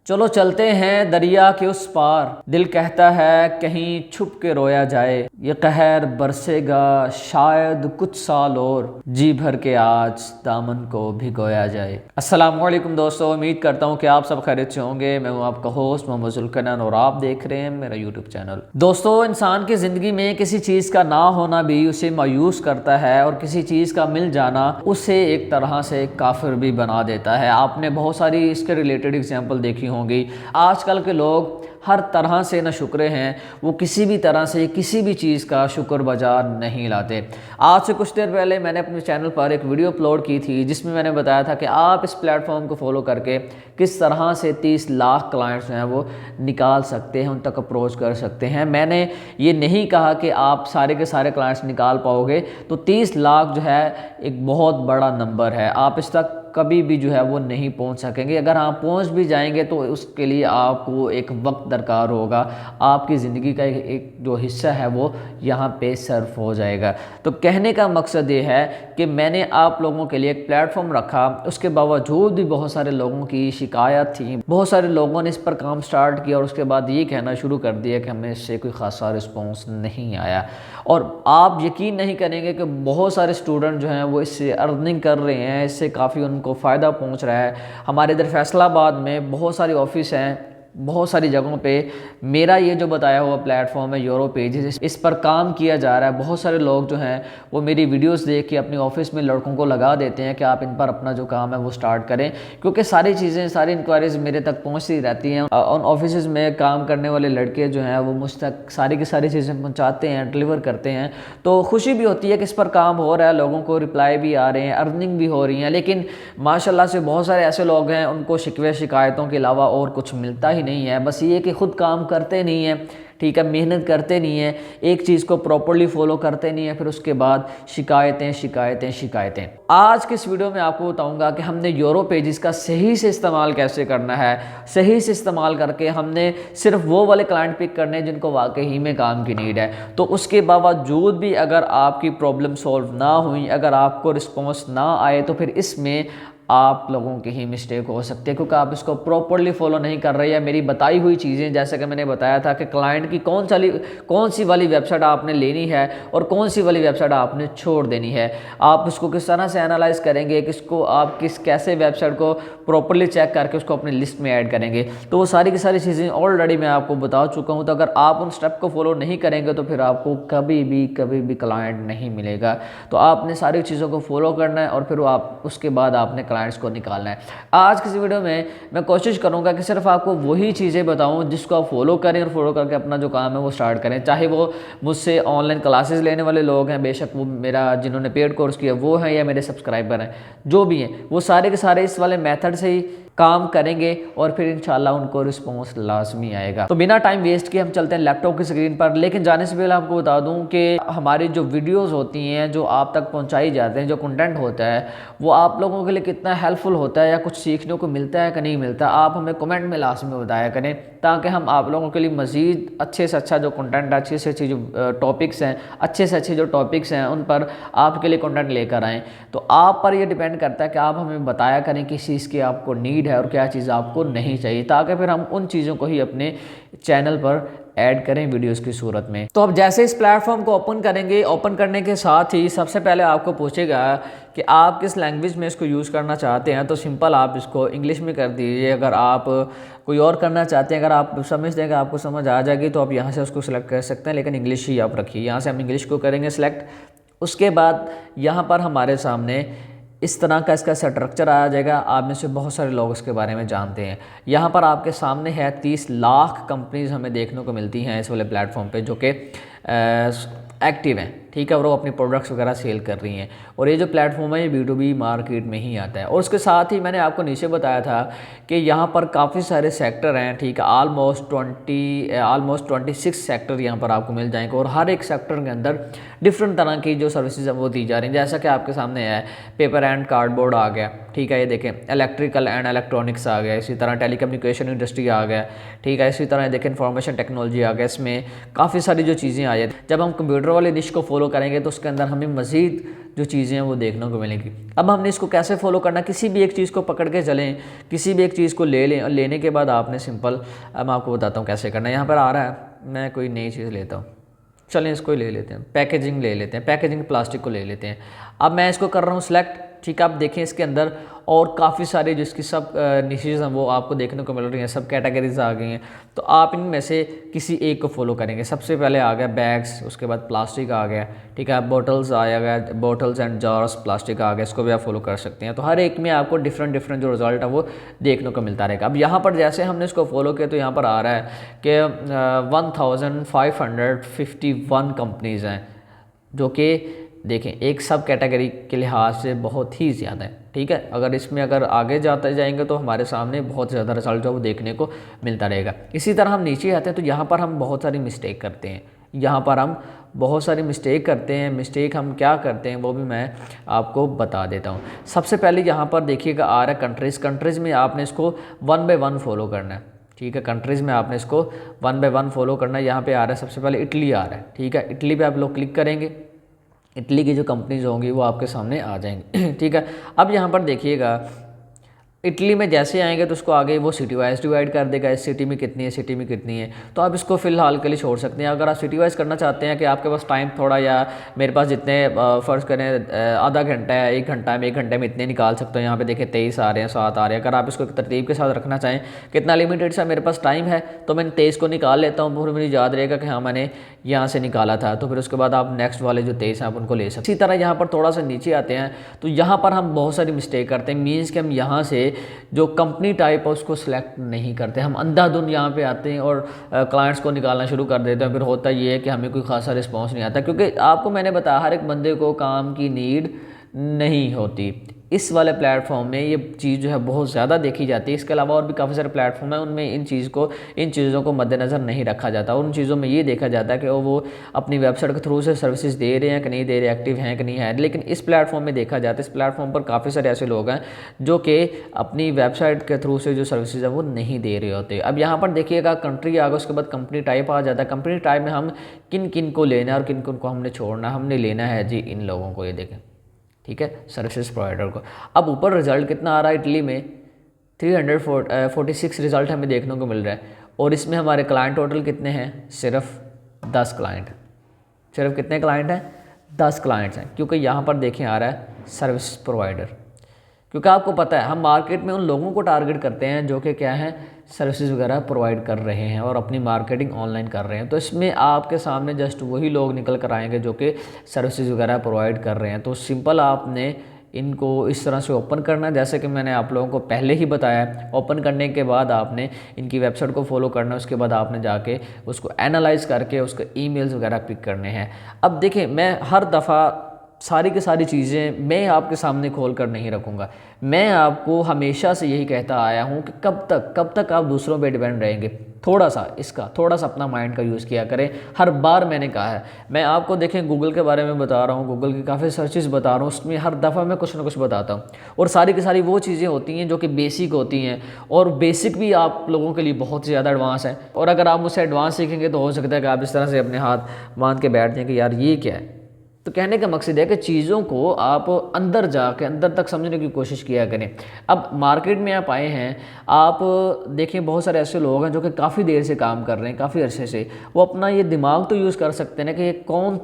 चलो चलते हैं दरिया के उस पार, दिल कहता है कहीं छुप के रोया जाए। ये कहर बरसेगा शायद कुछ साल और, जी भर के आज दामन को भिगोया जाए। अस्सलाम वालेकुम दोस्तों, उम्मीद करता हूँ कि आप सब खैरियत से होंगे। मैं हूँ आपका होस्ट मोहम्मद जुल्करनैन और आप देख रहे हैं मेरा यूट्यूब चैनल। दोस्तों, इंसान की ज़िंदगी में किसी चीज़ का ना होना भी उसे मायूस करता है और किसी चीज़ का मिल जाना उसे एक तरह से काफिर भी बना देता है। आपने बहुत सारी इसके रिलेटेड एग्जाम्पल देखी होंगी। आजकल के लोग हर तरह से न शुक्रे हैं, वो किसी भी तरह से किसी भी चीज़ का शुक्र बजा नहीं लाते। आज से कुछ देर पहले मैंने अपने चैनल पर एक वीडियो अपलोड की थी जिसमें मैंने बताया था कि आप इस प्लेटफॉर्म को फॉलो करके किस तरह से 30 लाख क्लाइंट्स हैं वो निकाल सकते हैं, उन तक अप्रोच कर सकते हैं। मैंने ये नहीं कहा कि आप सारे के सारे क्लाइंट्स निकाल पाओगे, तो 30 लाख जो है एक बहुत बड़ा नंबर है। आप इस तक कभी भी जो है वो नहीं पहुंच सकेंगे। अगर आप पहुंच भी जाएंगे तो उसके लिए आपको एक वक्त दरकार होगा। आपकी ज़िंदगी का एक जो हिस्सा है वो यहाँ पे सर्फ हो जाएगा। तो कहने का मकसद ये है कि मैंने आप लोगों के लिए एक प्लेटफॉर्म रखा, उसके बावजूद भी बहुत सारे लोगों की शिकायत थी, बहुत सारे लोगों ने इस पर काम स्टार्ट किया और उसके बाद ये कहना शुरू कर दिया कि हमें इससे कोई ख़ासा रिस्पॉन्स नहीं आया। और आप यकीन नहीं करेंगे कि बहुत सारे स्टूडेंट जो हैं वो इससे अर्निंग कर रहे हैं, इससे काफ़ी उनको फ़ायदा पहुंच रहा है। हमारे इधर फैसलाबाद में बहुत सारे ऑफिस हैं, बहुत सारी जगहों पे मेरा ये जो बताया हुआ प्लेटफॉर्म है यूरो पेजेस, इस पर काम किया जा रहा है। बहुत सारे लोग जो हैं वो मेरी वीडियोस देख के अपने ऑफिस में लड़कों को लगा देते हैं कि आप इन पर अपना जो काम है वो स्टार्ट करें, क्योंकि सारी चीज़ें, सारी इंक्वायरीज मेरे तक पहुंचती रहती हैं। उन ऑफिस में काम करने वाले लड़के जो हैं वो मुझ तक सारी की सारी चीज़ें पहुँचाते हैं, डिलीवर करते हैं। तो खुशी भी होती है कि इस पर काम हो रहा है, लोगों को रिप्लाई भी आ रहे हैं, अर्निंग भी हो रही है। लेकिन माशाल्लाह से बहुत सारे ऐसे लोग हैं उनको शिकवे शिकायतों के अलावा और कुछ मिलता ही नहीं है। बस ये कि खुद काम करते नहीं है, ठीक है, मेहनत करते नहीं है, एक चीज़ को प्रॉपर्ली फॉलो करते नहीं है, फिर उसके बाद शिकायतें शिकायतें शिकायतें। आज के इस वीडियो में आपको बताऊंगा कि हमने यूरो पेजेस का सही से इस्तेमाल कैसे करना है। सही से इस्तेमाल करके हमने सिर्फ वो वाले क्लाइंट पिक करने हैं जिनको वाकई में काम की नीड है। तो उसके बावजूद भी अगर आपकी प्रॉब्लम सॉल्व ना हुई, अगर आपको रिस्पॉन्स ना आए, तो फिर इसमें आप लोगों की ही मिस्टेक हो सकती है, क्योंकि आप इसको प्रॉपर्ली फॉलो नहीं कर रहे हैं। मेरी बताई हुई चीज़ें, जैसे कि मैंने बताया था कि क्लाइंट की कौन सी वाली वेबसाइट आपने लेनी है और कौन सी वाली वेबसाइट आपने छोड़ देनी है, आप उसको किस तरह से एनालाइज करेंगे, किसको आप कैसे वेबसाइट को प्रॉपर्ली चेक करके उसको अपनी लिस्ट में ऐड करेंगे, तो वो सारी की सारी चीज़ें ऑलरेडी मैं आपको बता चुका हूँ। तो अगर आप उन स्टेप को फॉलो नहीं करेंगे तो फिर आपको कभी भी क्लाइंट नहीं मिलेगा। तो आपने सारी चीज़ों को फॉलो करना है और फिर आप उसके बाद आपने क्लाइंट्स को निकालना है। आज की इस वीडियो में मैं कोशिश करूंगा कि सिर्फ आपको वही चीज़ें बताऊं जिसको आप फॉलो करें और फॉलो करके अपना जो काम है वो स्टार्ट करें। चाहे वो मुझसे ऑनलाइन क्लासेस लेने वाले लोग हैं, बेशक वो मेरा जिन्होंने पेड कोर्स किया वो हैं या मेरे सब्सक्राइबर हैं, जो भी हैं, वो सारे के सारे इस वाले मेथड से ही काम करेंगे और फिर इंशाल्लाह उनको रिस्पॉन्स लाजमी आएगा। तो बिना टाइम वेस्ट किए हम चलते हैं लैपटॉप की स्क्रीन पर। लेकिन जाने से पहले आपको बता दूं कि हमारी जो वीडियोस होती हैं, जो आप तक पहुंचाई जाते हैं, जो कंटेंट होता है, वो आप लोगों के लिए कितना हेल्पफुल होता है या कुछ सीखने को मिलता है कि नहीं मिलता, आप हमें कमेंट में लाजमी बताया करें, ताकि हम आप लोगों के लिए मज़ीद अच्छे से अच्छा जो कंटेंट, अच्छे से अच्छी जो टॉपिक्स हैं, अच्छे से अच्छे जो टॉपिक्स हैं उन पर आपके लिए कंटेंट लेकर आएँ। तो आप पर यह डिपेंड करता है कि आप हमें बताया करें किस चीज़ की आपको नीड है और क्या चीज़ आपको नहीं चाहिए, ताकि फिर हम उन चीज़ों को ही अपने चैनल पर ऐड करें वीडियोस की सूरत में। तो अब जैसे इस प्लेटफॉर्म को ओपन करेंगे, ओपन करने के साथ ही सबसे पहले आपको पूछेगा कि आप किस लैंग्वेज में इसको यूज़ करना चाहते हैं। तो सिंपल आप इसको इंग्लिश में कर दीजिए। अगर आप कोई और करना चाहते हैं, अगर आप समझते हैं कि आपको समझ आ जाएगी, तो आप यहाँ से उसको सिलेक्ट कर सकते हैं, लेकिन इंग्लिश ही आप रखिए। यहाँ से हम इंग्लिश को करेंगे सिलेक्ट। उसके बाद यहाँ पर हमारे सामने इस तरह का इसका स्ट्रक्चर आ जाएगा। आप में से बहुत सारे लोग इसके बारे में जानते हैं। यहाँ पर आपके सामने है 30 लाख कंपनीज हमें देखने को मिलती हैं इस वाले प्लेटफॉर्म पे, जो कि एक्टिव हैं, ठीक है, और वो अपनी प्रोडक्ट्स वगैरह सेल कर रही हैं। और ये जो प्लेटफॉर्म है ये B2B मार्केट में ही आता है। और उसके साथ ही मैंने आपको नीचे बताया था कि यहाँ पर काफ़ी सारे सेक्टर हैं, ठीक है, ऑलमोस्ट 26 सेक्टर यहाँ पर आपको मिल जाएंगे और हर एक सेक्टर के अंदर डिफरेंट तरह की जो सर्विसेज है वो दी जा रही हैं। जैसा कि आपके सामने है, पेपर एंड कार्डबोर्ड आ गया, ठीक है, ये देखें, इलेक्ट्रिकल एंड इलेक्ट्रॉनिक्स आ गया, इसी तरह टेलीकम्युनिकेशन इंडस्ट्री आ गया, ठीक है, इसी तरह देखें इंफॉर्मेशन टेक्नोलॉजी आ गया। इसमें काफ़ी सारी जो चीज़ें आ जाती हैं। जब हम कंप्यूटर वाले निश को फॉलो फॉलो करेंगे तो उसके अंदर हमें मज़ीद जो चीज़ें हैं वो देखने को मिलेंगी। अब हमने इसको कैसे फॉलो करना, किसी भी एक चीज़ को पकड़ के चलें, किसी भी एक चीज़ को ले लें और लेने के बाद आपने सिंपल, अब मैं आपको बताता हूँ कैसे करना है। यहाँ पर आ रहा है, मैं कोई नई चीज़ लेता हूँ, चलें इसको ही ले लेते हैं, पैकेजिंग ले लेते हैं, पैकेजिंग प्लास्टिक को ले लेते हैं। अब मैं इसको कर रहा हूँ सिलेक्ट, ठीक है। आप देखें इसके अंदर और काफ़ी सारे जिसकी सब निशेज़ हैं वो आपको देखने को मिल रही हैं, सब कैटेगरीज आ गई हैं। तो आप इनमें से किसी एक को फॉलो करेंगे। सबसे पहले आ गया बैग्स, उसके बाद प्लास्टिक आ गया, ठीक है। बोटल्स आया गया, बोटल्स एंड जार्स, प्लास्टिक आ गया, इसको भी आप फॉलो कर सकते हैं। तो हर एक में आपको डिफरेंट डिफरेंट जो रिजल्ट है वो देखने को मिलता रहेगा। अब यहाँ पर जैसे हमने इसको फॉलो किया तो यहाँ पर आ रहा है कि 1551 कंपनीज़ हैं, जो कि देखें एक सब कैटेगरी के लिहाज से बहुत ही ज़्यादा है, ठीक है। अगर इसमें अगर आगे जाते जाएंगे तो हमारे सामने बहुत ज़्यादा रिजल्ट जो वो देखने को मिलता रहेगा। इसी तरह हम नीचे आते हैं तो यहाँ पर हम बहुत सारी मिस्टेक करते हैं, यहाँ पर हम बहुत सारी मिस्टेक करते हैं। मिस्टेक हम क्या करते हैं वो भी मैं आपको बता देता हूँ। सबसे पहले यहाँ पर देखिएगा आ रहा है कंट्रीज़। कंट्रीज़ में आपने इसको 1 बाय 1 फॉलो करना है, ठीक है। कंट्रीज़ में आपने इसको 1 बाय 1 फॉलो करना है। यहाँ पे आ रहा है सबसे पहले इटली आ रहा है, ठीक है। इटली पे आप लोग क्लिक करेंगे, इटली की जो कंपनीज होंगी वो आपके सामने आ जाएंगी, ठीक है। अब यहाँ पर देखिएगा इटली में जैसे आएंगे तो उसको आगे वो सिटी वाइज डिवाइड कर देगा, इस सिटी में कितनी है, सिटी में कितनी है। तो आप इसको फ़िलहाल के लिए छोड़ सकते हैं। अगर आप सिटी वाइज करना चाहते हैं कि आपके पास टाइम थोड़ा, या मेरे पास जितने फ़र्ज़ करें आधा घंटा है, 1 घंटा में, 1 घंटे में इतने निकाल सकते हो। यहाँ पे देखिए 23 आ रहे हैं, 7 आ रहे हैं। अगर आप इसको तरतीब के साथ रखना चाहें, कितना लिमिटेड सा मेरे पास टाइम है तो मैं 23 को निकाल लेता हूँ, फिर मुझे याद रहेगा कि हाँ मैंने यहाँ से निकाला था। तो फिर उसके बाद आप नेक्स्ट वाले जो 23 हैं आप उनको ले सकते हैं। इसी तरह यहाँ पर थोड़ा सा नीचे आते हैं तो यहाँ पर हम बहुत सारी मिस्टेक करते हैं। मीन्स कि हम यहाँ से जो कंपनी टाइप है उसको सिलेक्ट नहीं करते, हम अंधाधुंध यहाँ पे आते हैं और क्लाइंट्स को निकालना शुरू कर देते हैं। फिर होता ये है कि हमें कोई खासा रिस्पांस नहीं आता, क्योंकि आपको मैंने बताया हर एक बंदे को काम की नीड नहीं होती। इस वाले प्लेटफॉर्म में ये चीज़ जो है बहुत ज़्यादा देखी जाती है। इसके अलावा और भी काफ़ी सारे प्लेटफॉर्म हैं, उनमें इन चीज़ों को मद्देनज़र नहीं रखा जाता। उन चीज़ों में ये देखा जाता है कि वो अपनी वेबसाइट के थ्रू से सर्विसेज दे रहे हैं कि नहीं दे रहे, एक्टिव हैं कि नहीं है। लेकिन इस प्लेटफॉर्म में देखा जाता है, इस प्लेटफॉर्म पर काफ़ी सारे ऐसे लोग हैं जो कि अपनी वेबसाइट के थ्रू से जो सर्विसेज है वो नहीं दे रहे होते। अब यहाँ पर देखिएगा कंट्री आ गया, उसके बाद कंपनी टाइप आ जाता है। कंपनी टाइप में हम किन किन को लेना है और किन किन को हमने छोड़ना है। हमने लेना है जी इन लोगों को, ये देखें, ठीक है, सर्विसेज प्रोवाइडर को। अब ऊपर रिजल्ट कितना आ रहा है, इटली में 346 रिजल्ट हमें देखने को मिल रहा है। और इसमें हमारे क्लाइंट टोटल कितने हैं, सिर्फ 10 क्लाइंट। सिर्फ कितने क्लाइंट हैं, 10 क्लाइंट्स हैं। क्योंकि यहाँ पर देखें आ रहा है सर्विस प्रोवाइडर, क्योंकि आपको पता है हम मार्केट में उन लोगों को टारगेट करते हैं जो कि क्या है, सर्विसेज वगैरह प्रोवाइड कर रहे हैं और अपनी मार्केटिंग ऑनलाइन कर रहे हैं। तो इसमें आपके सामने जस्ट वही लोग निकल कर आएंगे जो कि सर्विसेज वगैरह प्रोवाइड कर रहे हैं। तो सिंपल आपने इनको इस तरह से ओपन करना है, जैसे कि मैंने आप लोगों को पहले ही बताया। ओपन करने के बाद आपने इनकी वेबसाइट को फॉलो करना है, उसके बाद आपने जाके उसको एनालाइज करके उसके ईमेल्स वगैरह पिक करने हैं। अब देखें, मैं हर दफ़ा सारी की सारी चीज़ें मैं आपके सामने खोल कर नहीं रखूँगा। मैं आपको हमेशा से यही कहता आया हूँ कि कब तक आप दूसरों पे डिपेंड रहेंगे। थोड़ा सा अपना माइंड का यूज़ किया करें। हर बार मैंने कहा है, मैं आपको देखें गूगल के बारे में बता रहा हूँ, गूगल की काफ़ी सर्चेस बता रहा हूँ, उसमें हर दफ़ा मैं कुछ ना कुछ बताता हूँ। और सारी की सारी वो चीज़ें होती हैं जो कि बेसिक होती हैं, और बेसिक भी आप लोगों के लिए बहुत ज़्यादा एडवांस है। और अगर आप मुझसे एडवांस सीखेंगे तो हो सकता है कि आप इस तरह से अपने हाथ बांध के बैठ जाएँ कि यार ये क्या है। तो कहने का मकसद है कि चीज़ों को आप अंदर जाके अंदर तक समझने की कोशिश किया करें। अब मार्केट में आप आए हैं, आप देखें बहुत सारे ऐसे लोग हैं जो कि काफ़ी देर से काम कर रहे हैं, काफ़ी अरसे से। वो अपना ये दिमाग तो यूज़ कर सकते हैं ना कि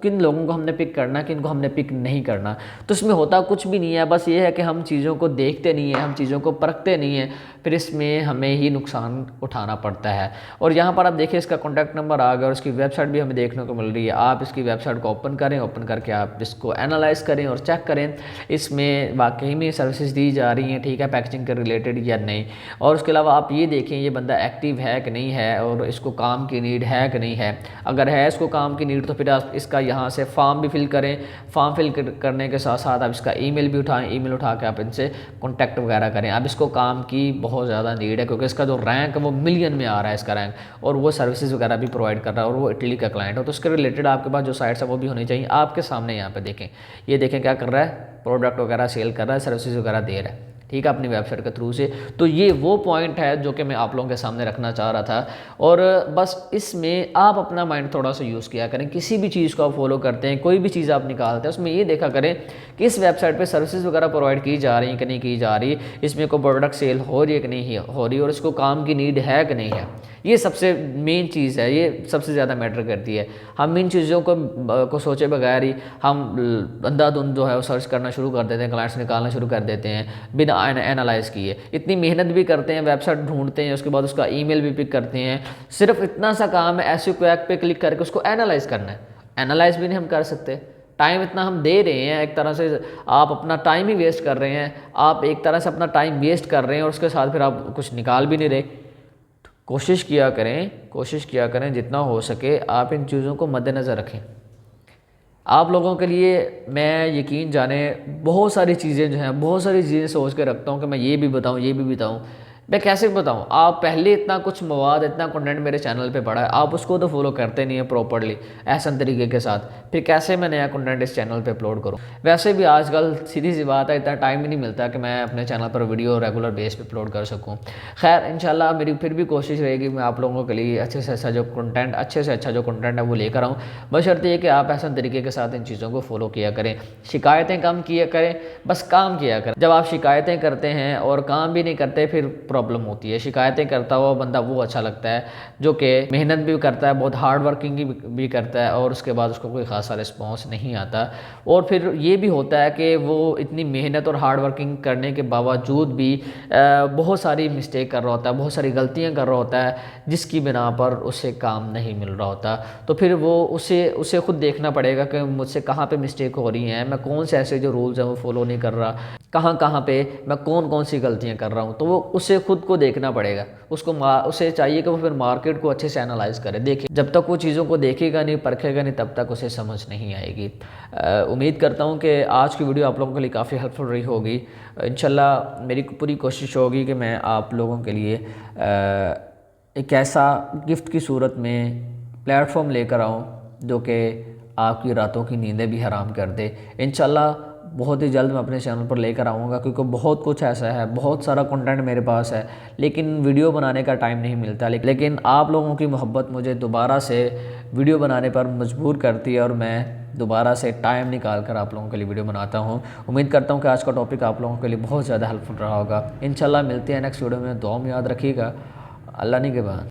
किन लोगों को हमने पिक करना, किन को हमने पिक नहीं करना। तो इसमें होता कुछ भी नहीं है, बस ये है कि हम चीज़ों को देखते नहीं हैं, हम चीज़ों को परखते नहीं हैं, फिर इसमें हमें ही नुकसान उठाना पड़ता है। और यहाँ पर आप देखिए इसका कॉन्टैक्ट नंबर आ गया और इसकी वेबसाइट भी हमें देखने को मिल रही है। आप इसकी वेबसाइट को ओपन करें, ओपन करके आप इसको एनालाइज करें और चेक करें इसमें वाकई में सर्विसेज दी जा रही हैं, ठीक है, पैकेजिंग के रिलेटेड या नहीं। और उसके अलावा आप ये देखें ये बंदा एक्टिव है कि नहीं है, और इसको काम की नीड है कि नहीं है। अगर है इसको काम की नीड तो फिर आप इसका यहाँ से फॉर्म भी फिल करें। फॉर्म फिल करने के साथ साथ आप इसका ईमेल भी उठाएं, ईमेल उठा के आप इनसे कॉन्टैक्ट वगैरह करें। अब इसको काम की बहुत ज़्यादा नीड है, क्योंकि इसका जो रैंक है वो मिलियन में आ रहा है इसका रैंक, और वो सर्विसेज वगैरह भी प्रोवाइड कर रहा है, और वो इटली का क्लाइंट है। तो उसके रिलेटेड आपके पास जो साइट्स है वो भी होनी चाहिए। आपके सामने यहाँ पे देखें, ये देखें क्या कर रहा है, प्रोडक्ट वगैरह सेल कर रहा है, सर्विसेज वगैरह दे रहा है, ठीक है, अपनी वेबसाइट के थ्रू से। तो ये वो पॉइंट है जो कि मैं आप लोगों के सामने रखना चाह रहा था। और बस इसमें आप अपना माइंड थोड़ा सा यूज़ किया करें। किसी भी चीज़ को आप फॉलो करते हैं, कोई भी चीज़ आप निकालते हैं, उसमें ये देखा करें कि इस वेबसाइट पे सर्विसेज वगैरह प्रोवाइड की जा रही हैं कि नहीं की जा रही, इसमें कोई प्रोडक्ट सेल हो रही है कि नहीं हो रही, और इसको काम की नीड है कि नहीं है। ये सबसे मेन चीज़ है, ये सबसे ज़्यादा मैटर करती है। हम इन चीज़ों को सोचे बगैर ही हम अंधाधुंध जो है वो सर्च करना शुरू कर देते हैं, क्लाइंट्स निकालना शुरू कर देते हैं बिना एनालाइज़ किए। इतनी मेहनत भी करते हैं, वेबसाइट ढूंढते हैं, उसके बाद उसका ईमेल भी पिक करते हैं। सिर्फ इतना सा काम है एसईओ क्वैक पे क्लिक करके उसको एनालाइज़ करना है। एनालाइज़ भी नहीं हम कर सकते, टाइम इतना हम दे रहे हैं, एक तरह से आप अपना टाइम ही वेस्ट कर रहे हैं। आप एक तरह से अपना टाइम वेस्ट कर रहे हैं और उसके साथ फिर आप कुछ निकाल भी नहीं रहे। कोशिश किया करें जितना हो सके आप इन चीज़ों को मद्देनज़र रखें। आप लोगों के लिए मैं यकीन जाने बहुत सारी चीज़ें जो हैं, बहुत सारी चीज़ें सोच के रखता हूँ कि मैं ये भी बताऊँ। मैं कैसे बताऊँ? आप पहले इतना कुछ मवाद, इतना कंटेंट मेरे चैनल पे पड़ा है, आप उसको तो फॉलो करते नहीं है प्रॉपर्ली ऐसा तरीके के साथ, फिर कैसे मैं नया कंटेंट इस चैनल पे अपलोड करूँ? वैसे भी आजकल सीधी सी बात है, इतना टाइम ही नहीं मिलता कि मैं अपने चैनल पर वीडियो रेगुलर बेस पे अपलोड कर सकूँ। खैर इंशाल्लाह मेरी फिर भी कोशिश रहेगी मैं आप लोगों के लिए अच्छे से अच्छा जो कंटेंट है वो लेकर आऊँ, बशर्ते ये कि आप ऐसा तरीके के साथ इन चीज़ों को फॉलो किया करें। शिकायतें कम किया करें, बस काम किया करें। जब आप शिकायतें करते हैं और काम भी नहीं करते फिर प्रॉब्लम होती है। शिकायतें करता हुआ बंदा वो अच्छा लगता है जो कि मेहनत भी करता है, बहुत हार्ड वर्किंग भी करता है और उसके बाद उसको कोई ख़ासा रिस्पॉन्स नहीं आता। और फिर ये भी होता है कि वो इतनी मेहनत और हार्ड वर्किंग करने के बावजूद भी बहुत सारी मिस्टेक कर रहा होता है, बहुत सारी गलतियाँ कर रहा होता है, जिसकी बिना पर उसे काम नहीं मिल रहा होता। तो फिर वो उसे खुद देखना पड़ेगा कि मुझसे कहाँ पे मिस्टेक हो रही हैं, मैं कौन से ऐसे जो रूल्स हैं वो फॉलो नहीं कर रहा, कहाँ पे मैं कौन सी गलतियाँ कर रहा हूँ। तो वो उसे खुद को देखना पड़ेगा। उसे चाहिए कि वो फिर मार्केट को अच्छे से एनालाइज करे, देखे। जब तक वो चीज़ों को देखेगा नहीं, परखेगा नहीं, तब तक उसे समझ नहीं आएगी। उम्मीद करता हूँ कि आज की वीडियो आप लोगों के लिए काफ़ी हेल्पफुल रही होगी। इंशाल्लाह मेरी पूरी कोशिश होगी कि मैं आप लोगों के लिए एक ऐसा गिफ्ट की सूरत में प्लेटफॉर्म लेकर आऊँ जो कि आपकी रातों की नींदें भी हराम कर दे। इंशाल्लाह बहुत ही जल्द मैं अपने चैनल पर लेकर आऊँगा, क्योंकि बहुत कुछ ऐसा है, बहुत सारा कंटेंट मेरे पास है, लेकिन वीडियो बनाने का टाइम नहीं मिलता। लेकिन आप लोगों की मोहब्बत मुझे दोबारा से वीडियो बनाने पर मजबूर करती है और मैं दोबारा से टाइम निकाल कर आप लोगों के लिए वीडियो बनाता हूँ। उम्मीद करता हूँ कि आज का टॉपिक आप लोगों के लिए बहुत ज़्यादा हेल्पफुल रहा होगा। इंशाल्लाह मिलते हैं नेक्स्ट वीडियो में। दुआ में याद रखिएगा। अल्लाह ने के बाद।